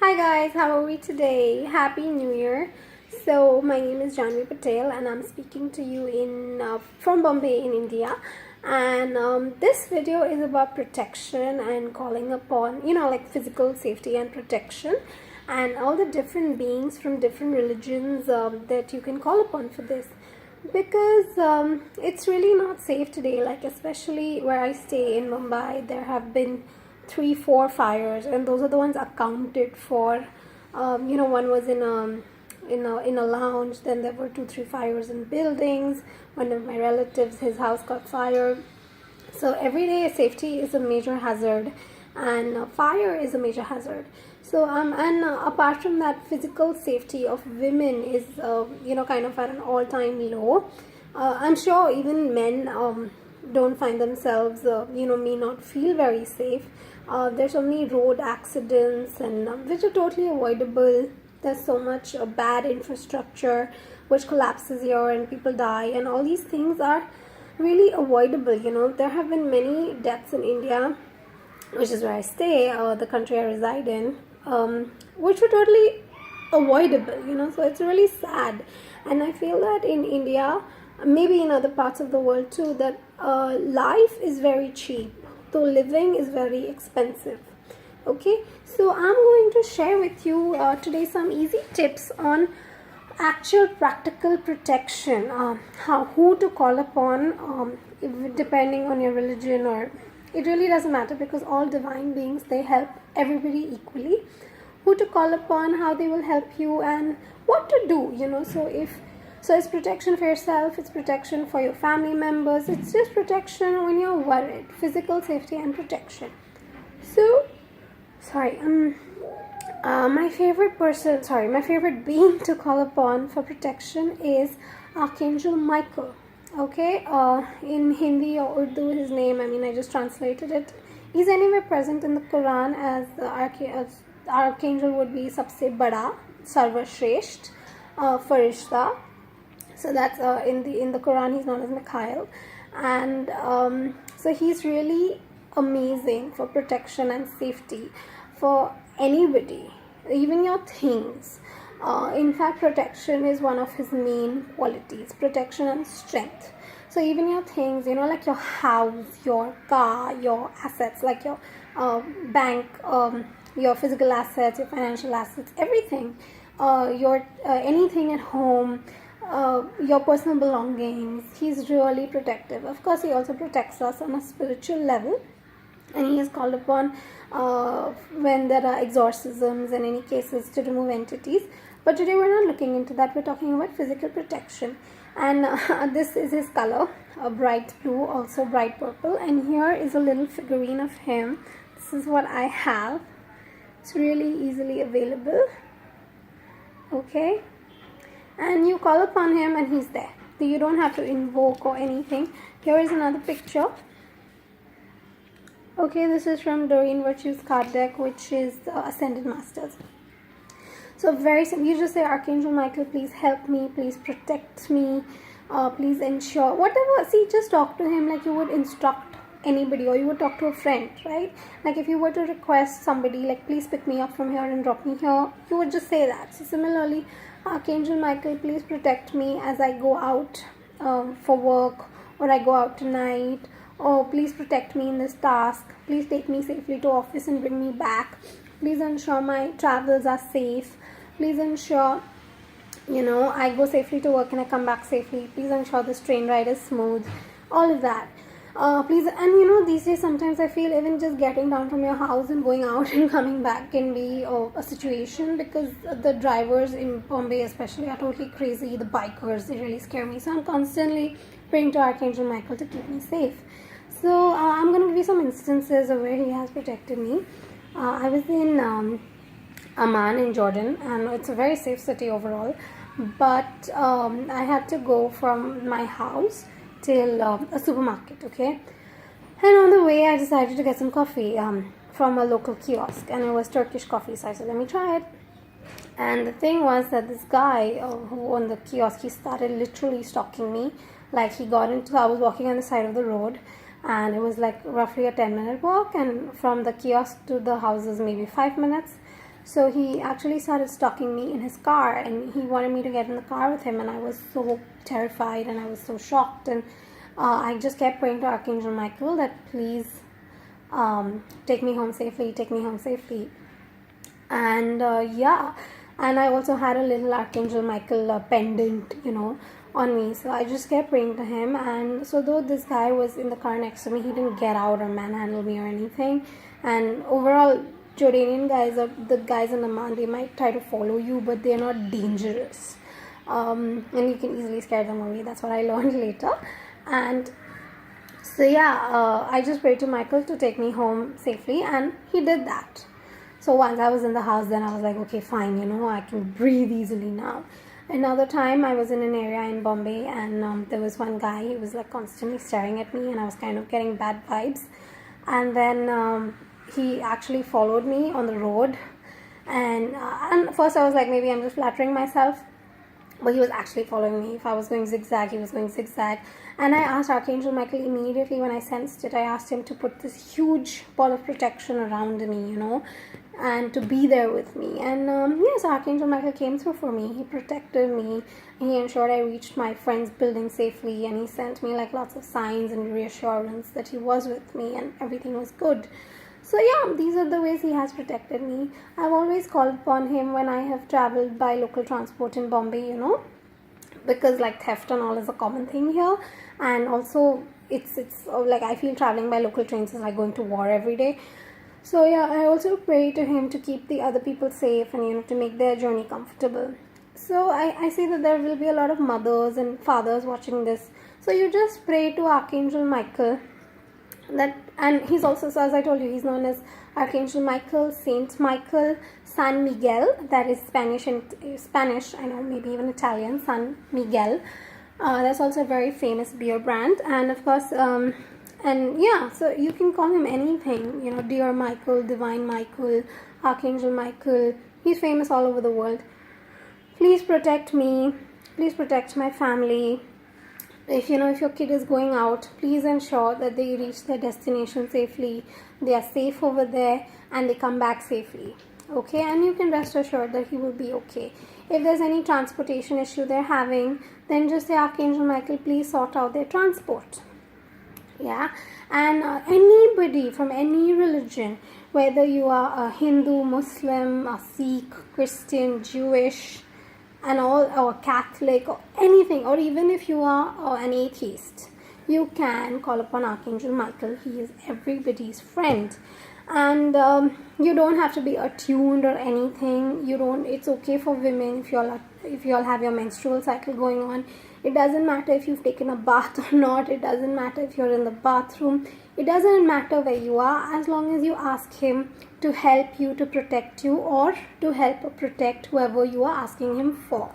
Hi guys, how are we today? Happy New Year. So my name is Janvi Patel and I'm speaking to you from Bombay in India. And this video is about protection and calling upon, like physical safety and protection, and all the different beings from different religions that you can call upon for this. Because it's really not safe today, like especially where I stay in Mumbai, there have been 3 4 fires, and those are the ones accounted for. One was in a lounge, then there were 2 3 fires in buildings. One of my relatives, his house got fired. So every day safety is a major hazard, and fire is a major hazard. So and apart from that, physical safety of women is kind of at an all-time low. I'm sure even men don't find themselves may not feel very safe. There's so many road accidents, and which are totally avoidable. There's so much bad infrastructure which collapses here and people die, and all these things are really avoidable. There have been many deaths in India, which is where I stay, the country I reside in, which were totally avoidable. So it's really sad. And I feel that in India, maybe in other parts of the world too, that life is very cheap, though living is very expensive. Okay, so I'm going to share with you today some easy tips on actual practical protection, who to call upon, depending on your religion, or it really doesn't matter, because all divine beings, they help everybody equally. Who to call upon, how they will help you, and what to do. So it's protection for yourself, it's protection for your family members, it's just protection when you're worried. Physical safety and protection. So my favorite being to call upon for protection is Archangel Michael. Okay, in Hindi or Urdu, his name, I just translated it. He's anyway present in the Quran as the Archangel would be Sabse Bada, Sarva Shresht, Farishta. So that's in the Quran, he's known as Michael. And so he's really amazing for protection and safety for anybody, even your things. In fact, protection is one of his main qualities, protection and strength. So even your things, like your house, your car, your assets, like your bank, your physical assets, your financial assets, everything, your anything at home, your personal belongings. He's really protective. Of course, he also protects us on a spiritual level, and he is called upon when there are exorcisms and any cases to remove entities. But today we're not looking into that. We're talking about physical protection, and this is his color, a bright blue, also bright purple. And here is a little figurine of him. This is what I have. It's really easily available. Okay, and you call upon him and he's there. So you don't have to invoke or anything. Here is another picture. Okay, this is from Doreen Virtue's card deck, which is Ascended Masters. So very simple. You just say, Archangel Michael, please help me, please protect me, please ensure, whatever. See, just talk to him like you would instruct anybody, or you would talk to a friend, right? Like if you were to request somebody, like, please pick me up from here and drop me here, you would just say that. So similarly, Archangel Michael, please protect me as I go out for work, or I go out tonight. Oh, please protect me in this task. Please take me safely to office and bring me back. Please ensure my travels are safe. Please ensure, I go safely to work and I come back safely. Please ensure this train ride is smooth. All of that. Please, and these days sometimes I feel even just getting down from your house and going out and coming back can be a situation, because the drivers in Bombay especially are totally crazy. The bikers, they really scare me. So I'm constantly praying to Archangel Michael to keep me safe. So I'm going to give you some instances of where he has protected me. I was in Amman in Jordan, and it's a very safe city overall. But I had to go from my house till a supermarket, okay? And on the way, I decided to get some coffee from a local kiosk, and it was Turkish coffee, so I said, let me try it. And the thing was that this guy who owned the kiosk, he started literally stalking me. Like, I was walking on the side of the road, and it was like roughly a 10-minute walk, and from the kiosk to the house is maybe 5 minutes. So he actually started stalking me in his car, and he wanted me to get in the car with him, and I was so terrified and I was so shocked, and I just kept praying to Archangel Michael that please take me home safely, take me home safely. And and I also had a little Archangel Michael pendant, on me. So I just kept praying to him. And so though this guy was in the car next to me, he didn't get out or manhandle me or anything. And overall, Jordanian guys, or the guys in Amman, they might try to follow you, but they're not dangerous. And you can easily scare them away. That's what I learned later. And so I just prayed to Michael to take me home safely, and he did that. So once I was in the house, then I was like, okay, fine, I can breathe easily now. Another time, I was in an area in Bombay, and there was one guy. He was like constantly staring at me, and I was kind of getting bad vibes. And then he actually followed me on the road, and first I was like, maybe I'm just flattering myself. But he was actually following me. If I was going zigzag, he was going zigzag. And I asked Archangel Michael immediately when I sensed it. I asked him to put this huge ball of protection around me, and to be there with me. And yes, Archangel Michael came through for me. He protected me. He ensured I reached my friend's building safely. And he sent me like lots of signs and reassurance that he was with me and everything was good. So these are the ways he has protected me. I've always called upon him when I have traveled by local transport in Bombay, because like theft and all is a common thing here. And also it's like I feel traveling by local trains is like going to war every day. So I also pray to him to keep the other people safe and to make their journey comfortable. So I see that there will be a lot of mothers and fathers watching this. So you just pray to Archangel Michael. And he's also, so as I told you, he's known as Archangel Michael, Saint Michael, San Miguel. That is Spanish, I know, maybe even Italian, San Miguel. That's also a very famous beer brand. And of course, so you can call him anything, Dear Michael, Divine Michael, Archangel Michael. He's famous all over the world. Please protect me. Please protect my family. If your kid is going out, please ensure that they reach their destination safely, they are safe over there, and they come back safely. Okay, and you can rest assured that he will be okay. If there's any transportation issue they're having, then just say, Archangel Michael, please sort out their transport. And anybody from any religion, whether you are a Hindu, Muslim, a Sikh, Christian, Jewish, and all, or Catholic, or anything, or even if you are an atheist, you can call upon Archangel Michael. He is everybody's friend. And you don't have to be attuned or anything. It's okay for women if you all have your menstrual cycle going on. It doesn't matter if you've taken a bath or not. It doesn't matter if you're in the bathroom. It doesn't matter where you are, as long as you ask him to help you, to protect you, or to help or protect whoever you are asking him for.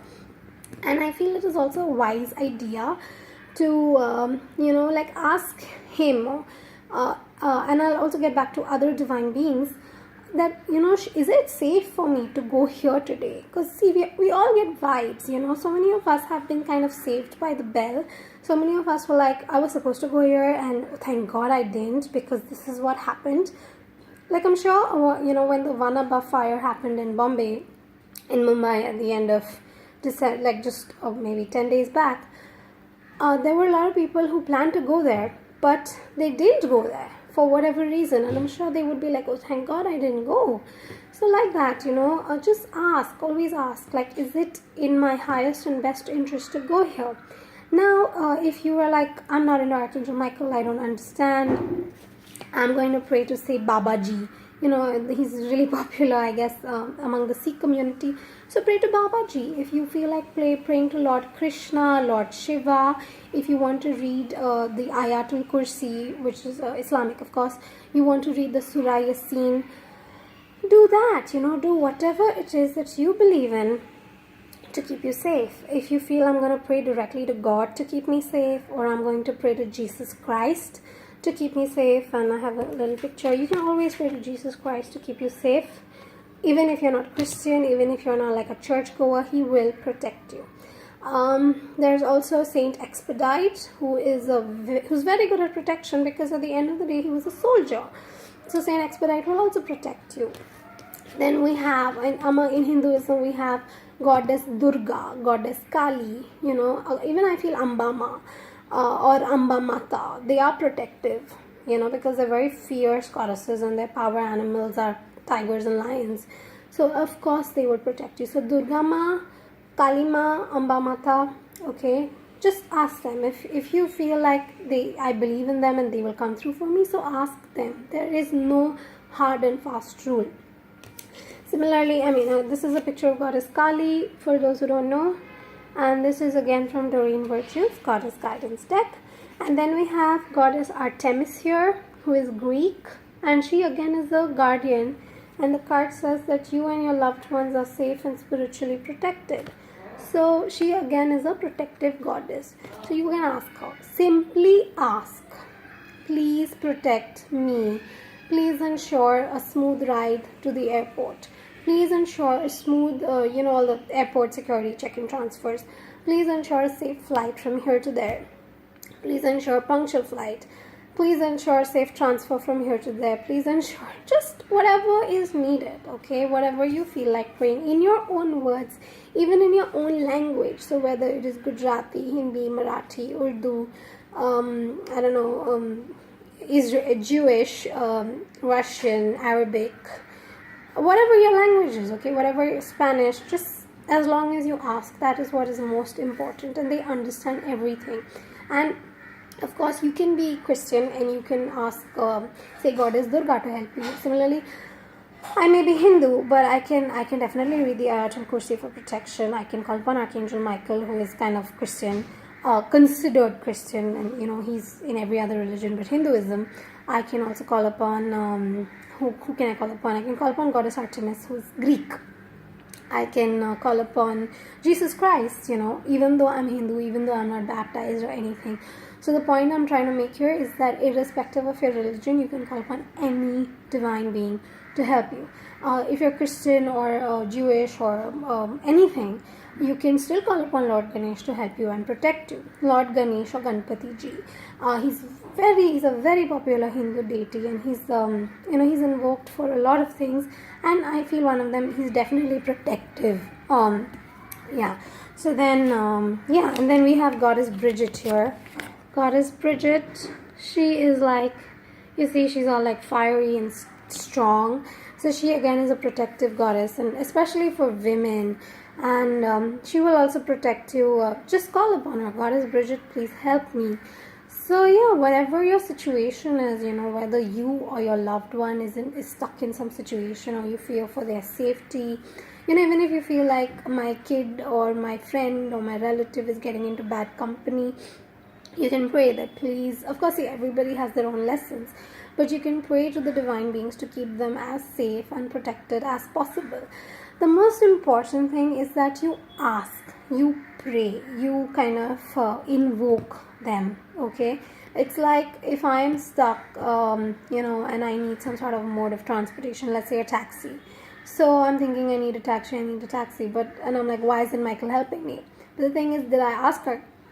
And I feel it is also a wise idea to ask him, and I'll also get back to other divine beings, that is it safe for me to go here today? Because see, we all get vibes, so many of us have been kind of saved by the bell. So many of us were like, I was supposed to go here, and thank God I didn't, because this is what happened. Like I'm sure when the Vanabha fire happened in Bombay, in Mumbai, at the end of December, like just maybe 10 days back, there were a lot of people who planned to go there, but they didn't go there for whatever reason, and I'm sure they would be like, oh, thank God I didn't go. So like that, just ask, always ask, like, is it in my highest and best interest to go here? Now, if you are like, I'm not into Archangel Michael, I don't understand, I'm going to pray to, say, Babaji. He's really popular, I guess, among the Sikh community. So pray to Babaji. If you feel like praying to Lord Krishna, Lord Shiva, if you want to read the Ayatul Kursi, which is Islamic, of course, you want to read the Surah Yasin, do that, do whatever it is that you believe in to keep you safe. If you feel I'm going to pray directly to God to keep me safe, or I'm going to pray to Jesus Christ to keep me safe, and I have a little picture, you can always pray to Jesus Christ to keep you safe. Even if you're not Christian, even if you're not like a churchgoer, he will protect you. There's also Saint Expedite, who's very good at protection, because at the end of the day he was a soldier. So Saint Expedite will also protect you. Then we have in Hinduism we have goddess Durga, goddess Kali, even I feel Ambama or Amba Mata, they are protective, because they're very fierce goddesses and their power animals are tigers and lions. So of course they would protect you. So Durga Ma, Kali Ma, Amba Mata, okay, just ask them. If you feel like I believe in them and they will come through for me, so ask them. There is no hard and fast rule. Similarly, this is a picture of goddess Kali for those who don't know, and this is again from Doreen Virtues, goddess guidance deck. And then we have goddess Artemis here, who is Greek, and she again is the guardian, and the card says that you and your loved ones are safe and spiritually protected. So she again is a protective goddess. So you can ask her, simply ask, please protect me, please ensure a smooth ride to the airport, please ensure a smooth all the airport security check-in transfers, please ensure a safe flight from here to there, please ensure punctual flight, please ensure safe transfer from here to there, please ensure just whatever is needed, okay, whatever you feel like praying in your own words, even in your own language. So whether it is Gujarati, Hindi, Marathi, Urdu, Israel, Jewish, Russian, Arabic, whatever your language is, okay, whatever Spanish, just as long as you ask, that is what is most important, and they understand everything. And of course you can be Christian and you can ask say goddess Durga to help you. Similarly, I may be Hindu, but I can definitely read the Ayatul Kursi for protection. I can call upon Archangel Michael, who is kind of Christian, considered Christian, and he's in every other religion but Hinduism. I can also call upon who can I call upon? I can call upon goddess Artemis, who is Greek. I can call upon Jesus Christ, even though I'm Hindu, even though I'm not baptized or anything. So the point I'm trying to make here is that irrespective of your religion, you can call upon any divine being to help you. If you're Christian or Jewish or anything, you can still call upon Lord Ganesh to help you and protect you. Lord Ganesh or Ganpati Ji, he's a very popular Hindu deity, and he's he's invoked for a lot of things, and I feel one of them, he's definitely protective. So then and then we have goddess Bridget here. Goddess Bridget, she is like, you see, she's all like fiery and strong. So she again is a protective goddess, and especially for women, and she will also protect you. Just call upon her, goddess Bridget, please help me. So yeah, whatever your situation is, whether you or your loved one is stuck in some situation, or you fear for their safety, even if you feel like my kid or my friend or my relative is getting into bad company, you can pray that please, of course, everybody has their own lessons, but you can pray to the divine beings to keep them as safe and protected as possible. The most important thing is that you ask, you pray, you kind of invoke them, okay? It's like if I am stuck, and I need some sort of mode of transportation, let's say a taxi. So I'm thinking I need a taxi, and I'm like, why isn't Michael helping me? But the thing is,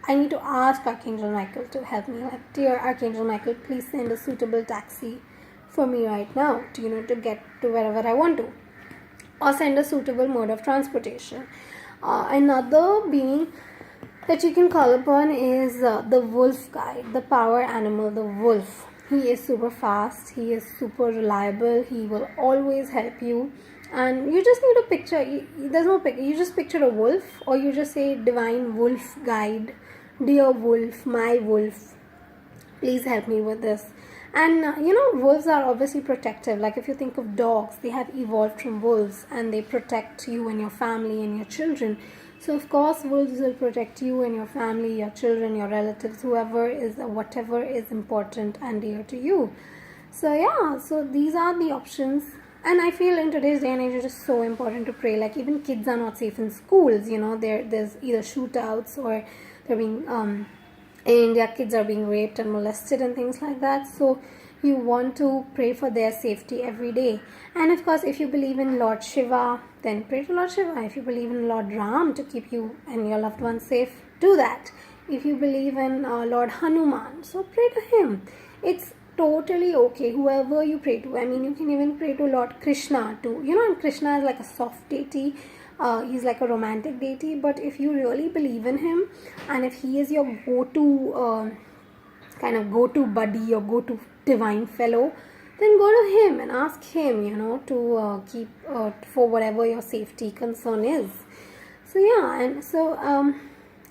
I need to ask Archangel Michael to help me. Like, dear Archangel Michael, please send a suitable taxi for me right now to get to wherever I want to, or send a suitable mode of transportation. Another being that you can call upon is the wolf guide, the power animal, the wolf. He is super fast, he is super reliable, he will always help you. And you just need a picture, there's no picture, you just picture a wolf, or you just say divine wolf guide, dear wolf, my wolf, please help me with this. And wolves are obviously protective. Like if you think of dogs, they have evolved from wolves, and they protect you and your family and your children. So of course wolves will protect you and your family, your children, your relatives, whatever is important and dear to you. So yeah, so these are the options. And I feel in today's day and age, it is so important to pray. Like even kids are not safe in schools, there's either shootouts, or they're being in India, kids are being raped and molested and things like that. So you want to pray for their safety every day. And of course, if you believe in Lord Shiva, then pray to Lord Shiva. If you believe in Lord Ram to keep you and your loved ones safe, do that. If you believe in Lord Hanuman, so pray to him. It's totally okay, whoever you pray to. I mean, you can even pray to Lord Krishna too. And Krishna is like a soft deity. He's like a romantic deity. But if you really believe in him, and if he is your go-to kind of go-to buddy or go-to divine fellow, then go to him and ask him, to keep for whatever your safety concern is. So yeah, and so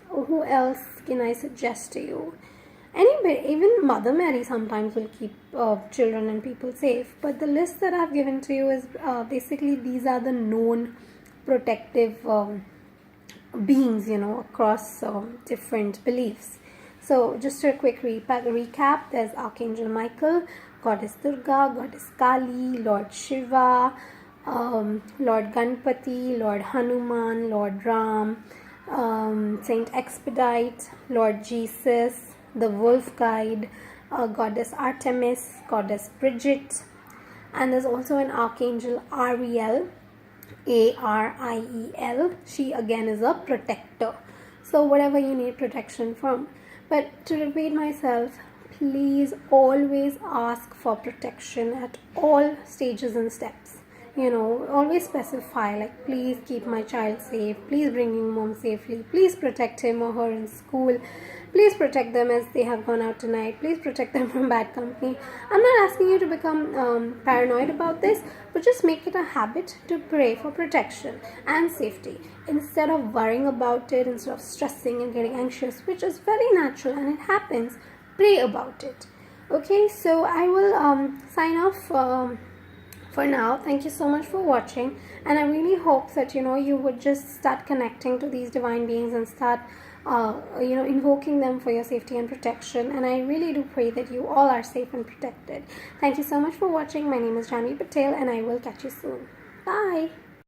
who else can I suggest to you? Anybody, even Mother Mary sometimes will keep children and people safe. But the list that I've given to you is basically these are the known protective beings, across different beliefs. So just a quick recap, there's Archangel Michael, Goddess Durga, Goddess Kali, Lord Shiva, Lord Ganpati, Lord Hanuman, Lord Ram, Saint Expedite, Lord Jesus, the Wolf Guide, Goddess Artemis, Goddess Bridget, and there's also an Archangel Ariel, Ariel. She again is a protector. So whatever you need protection from. But to repeat myself, please always ask for protection at all stages and steps. Always specify, like, please keep my child safe, please bring him home safely, please protect him or her in school, please protect them as they have gone out tonight, please protect them from bad company. I'm not asking you to become paranoid about this, but just make it a habit to pray for protection and safety instead of worrying about it, instead of stressing and getting anxious, which is very natural and it happens. Pray about it. Okay, so I will sign off for now. Thank you so much for watching, and I really hope that you would just start connecting to these divine beings and start invoking them for your safety and protection. And I really do pray that you all are safe and protected. Thank you so much for watching. My name is Janvi Patel, and I will catch you soon. Bye.